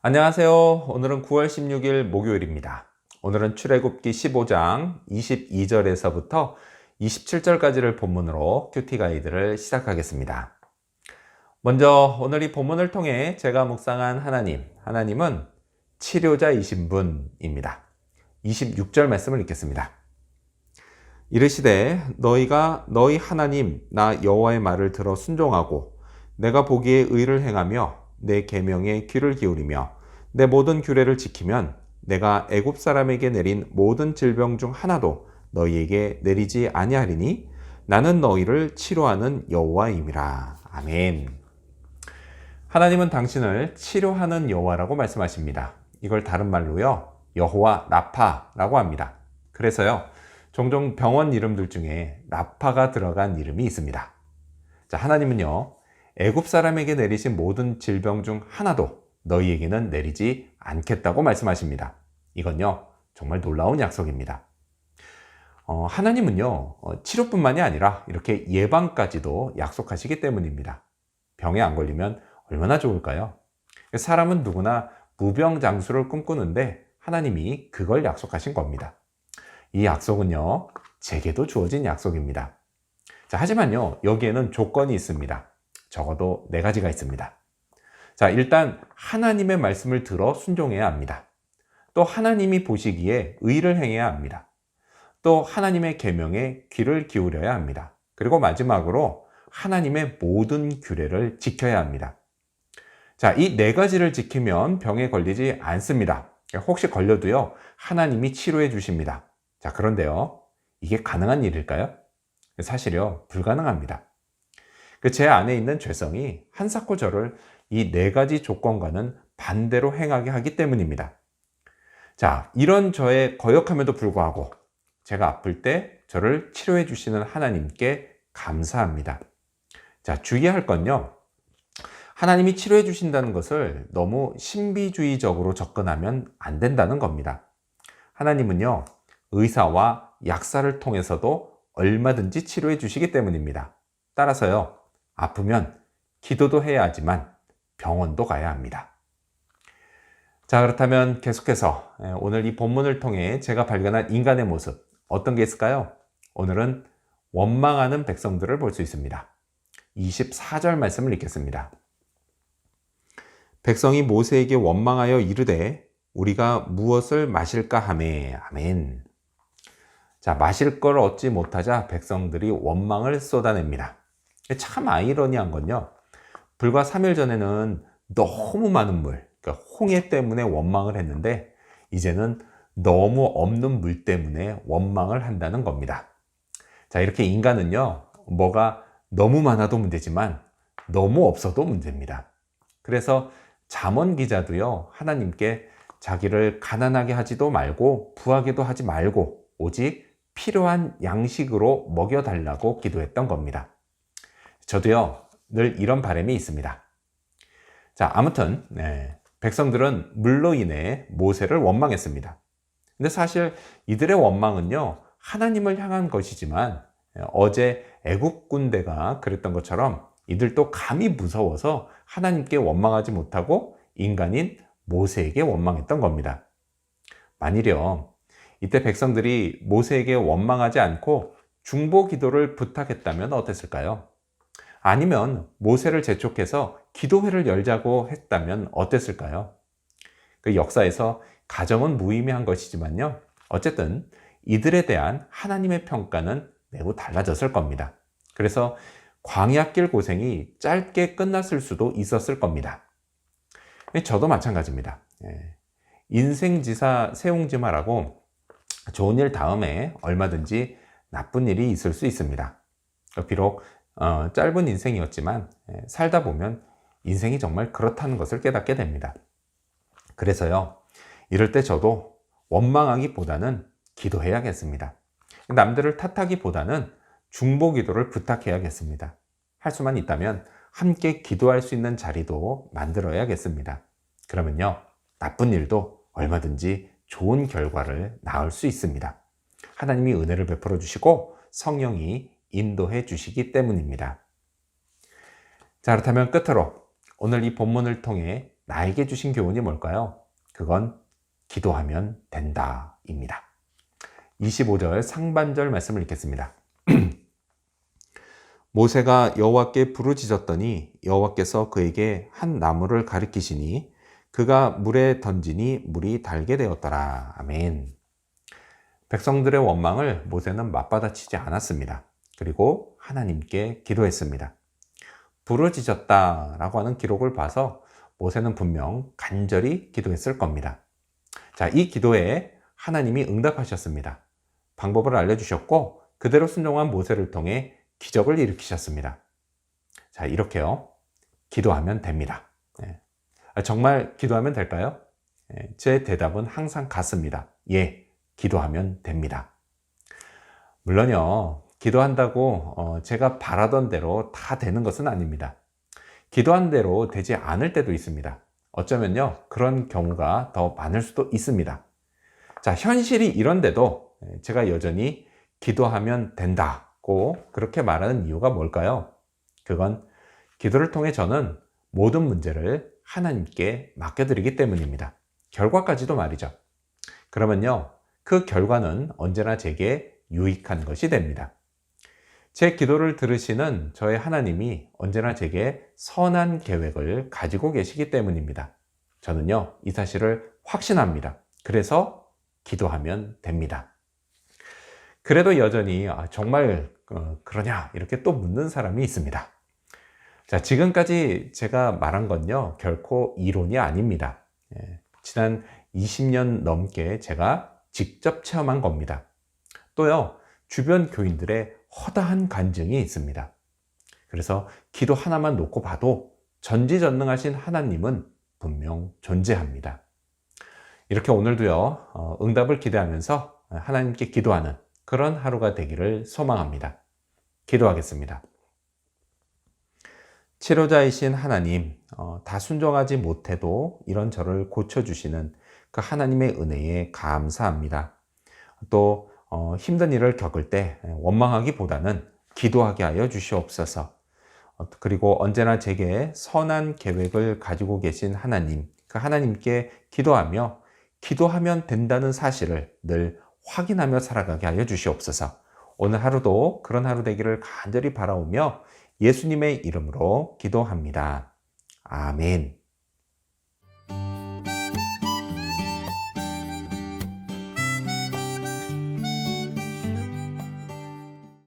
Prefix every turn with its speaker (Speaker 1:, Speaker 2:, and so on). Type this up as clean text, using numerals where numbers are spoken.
Speaker 1: 안녕하세요. 오늘은 9월 16일 목요일입니다. 오늘은 출애굽기 15장 22절에서부터 27절까지를 본문으로 큐티 가이드를 시작하겠습니다. 먼저 오늘 이 본문을 통해 제가 묵상한 하나님은 치료자이신 분입니다. 26절 말씀을 읽겠습니다. 이르시되 너희가 너희 하나님 나 여호와의 말을 들어 순종하고 내가 보기에 의를 행하며 내 계명에 귀를 기울이며 내 모든 규례를 지키면 내가 애굽 사람에게 내린 모든 질병 중 하나도 너희에게 내리지 아니하리니 나는 너희를 치료하는 여호와임이라. 아멘. 하나님은 당신을 치료하는 여호와라고 말씀하십니다. 이걸 다른 말로요, 여호와 라파라고 합니다. 그래서요, 종종 병원 이름들 중에 라파가 들어간 이름이 있습니다. 자, 하나님은요, 애굽 사람에게 내리신 모든 질병 중 하나도 너희에게는 내리지 않겠다고 말씀하십니다. 이건요, 정말 놀라운 약속입니다. 하나님은요, 치료뿐만이 아니라 이렇게 예방까지도 약속하시기 때문입니다. 병에 안 걸리면 얼마나 좋을까요? 사람은 누구나 무병장수를 꿈꾸는데 하나님이 그걸 약속하신 겁니다. 이 약속은요, 제게도 주어진 약속입니다. 자, 하지만요, 여기에는 조건이 있습니다. 적어도 4가지가 있습니다. 자, 일단 하나님의 말씀을 들어 순종해야 합니다. 또 하나님이 보시기에 의를 행해야 합니다. 또 하나님의 계명에 귀를 기울여야 합니다. 그리고 마지막으로 하나님의 모든 규례를 지켜야 합니다. 자, 이 4가지를 지키면 병에 걸리지 않습니다. 혹시 걸려도요, 하나님이 치료해 주십니다. 자, 그런데요, 이게 가능한 일일까요? 사실요, 불가능합니다. 제 안에 있는 죄성이 한사코 저를 이 4가지 조건과는 반대로 행하게 하기 때문입니다. 자, 이런 저의 거역함에도 불구하고 제가 아플 때 저를 치료해 주시는 하나님께 감사합니다. 자, 주의할 건요, 하나님이 치료해 주신다는 것을 너무 신비주의적으로 접근하면 안 된다는 겁니다. 하나님은요, 의사와 약사를 통해서도 얼마든지 치료해 주시기 때문입니다. 따라서요, 아프면 기도도 해야 하지만 병원도 가야 합니다. 자, 그렇다면 계속해서 오늘 이 본문을 통해 제가 발견한 인간의 모습, 어떤 게 있을까요? 오늘은 원망하는 백성들을 볼 수 있습니다. 24절 말씀을 읽겠습니다. 백성이 모세에게 원망하여 이르되 우리가 무엇을 마실까 하매. 아멘. 자, 마실 걸 얻지 못하자 백성들이 원망을 쏟아냅니다. 참 아이러니한 건요, 불과 3일 전에는 너무 많은 물, 그러니까 홍해 때문에 원망을 했는데 이제는 너무 없는 물 때문에 원망을 한다는 겁니다. 자, 이렇게 인간은요, 뭐가 너무 많아도 문제지만 너무 없어도 문제입니다. 그래서 잠언 기자도요, 하나님께 자기를 가난하게 하지도 말고 부하게도 하지 말고 오직 필요한 양식으로 먹여달라고 기도했던 겁니다. 저도요, 늘 이런 바람이 있습니다. 자, 아무튼 백성들은 물로 인해 모세를 원망했습니다. 근데 사실 이들의 원망은요, 하나님을 향한 것이지만 어제 애국 군대가 그랬던 것처럼 이들도 감히 무서워서 하나님께 원망하지 못하고 인간인 모세에게 원망했던 겁니다. 만일요, 이때 백성들이 모세에게 원망하지 않고 중보 기도를 부탁했다면 어땠을까요? 아니면 모세를 재촉해서 기도회를 열자고 했다면 어땠을까요? 그 역사에서 가정은 무의미한 것이지만요, 어쨌든 이들에 대한 하나님의 평가는 매우 달라졌을 겁니다. 그래서 광야길 고생이 짧게 끝났을 수도 있었을 겁니다. 저도 마찬가지입니다. 인생지사 세옹지마라고 좋은 일 다음에 얼마든지 나쁜 일이 있을 수 있습니다. 비록 짧은 인생이었지만 살다 보면 인생이 정말 그렇다는 것을 깨닫게 됩니다. 그래서요, 이럴 때 저도 원망하기보다는 기도해야겠습니다. 남들을 탓하기보다는 중보 기도를 부탁해야겠습니다. 할 수만 있다면 함께 기도할 수 있는 자리도 만들어야겠습니다. 그러면요, 나쁜 일도 얼마든지 좋은 결과를 낳을 수 있습니다. 하나님이 은혜를 베풀어 주시고 성령이 인도해 주시기 때문입니다. 자, 그렇다면 끝으로 오늘 이 본문을 통해 나에게 주신 교훈이 뭘까요? 그건 기도하면 된다입니다. 25절 상반절 말씀을 읽겠습니다. 모세가 여호와께 부르짖었더니 여호와께서 그에게 한 나무를 가리키시니 그가 물에 던지니 물이 달게 되었더라. 아멘. 백성들의 원망을 모세는 맞받아치지 않았습니다. 그리고 하나님께 기도했습니다. 부르짖었다라고 하는 기록을 봐서 모세는 분명 간절히 기도했을 겁니다. 자, 이 기도에 하나님이 응답하셨습니다. 방법을 알려주셨고 그대로 순종한 모세를 통해 기적을 일으키셨습니다. 자, 이렇게요. 기도하면 됩니다. 정말 기도하면 될까요? 제 대답은 항상 같습니다. 예, 기도하면 됩니다. 물론요, 기도한다고 제가 바라던 대로 다 되는 것은 아닙니다. 기도한 대로 되지 않을 때도 있습니다. 어쩌면요, 그런 경우가 더 많을 수도 있습니다. 자, 현실이 이런데도 제가 여전히 기도하면 된다고 그렇게 말하는 이유가 뭘까요? 그건 기도를 통해 저는 모든 문제를 하나님께 맡겨드리기 때문입니다. 결과까지도 말이죠. 그러면요, 그 결과는 언제나 제게 유익한 것이 됩니다. 제 기도를 들으시는 저의 하나님이 언제나 제게 선한 계획을 가지고 계시기 때문입니다. 저는요, 이 사실을 확신합니다. 그래서 기도하면 됩니다. 그래도 여전히 정말 그러냐 이렇게 또 묻는 사람이 있습니다. 자, 지금까지 제가 말한 건요, 결코 이론이 아닙니다. 지난 20년 넘게 제가 직접 체험한 겁니다. 또요, 주변 교인들의 허다한 간증이 있습니다. 그래서 기도 하나만 놓고 봐도 전지전능하신 하나님은 분명 존재합니다. 이렇게 오늘도요, 응답을 기대하면서 하나님께 기도하는 그런 하루가 되기를 소망합니다. 기도하겠습니다. 치료자이신 하나님, 다 순종하지 못해도 이런 저를 고쳐주시는 그 하나님의 은혜에 감사합니다. 또 힘든 일을 겪을 때 원망하기보다는 기도하게 하여 주시옵소서. 그리고 언제나 제게 선한 계획을 가지고 계신 하나님, 그 하나님께 기도하며 기도하면 된다는 사실을 늘 확인하며 살아가게 하여 주시옵소서. 오늘 하루도 그런 하루 되기를 간절히 바라오며 예수님의 이름으로 기도합니다. 아멘.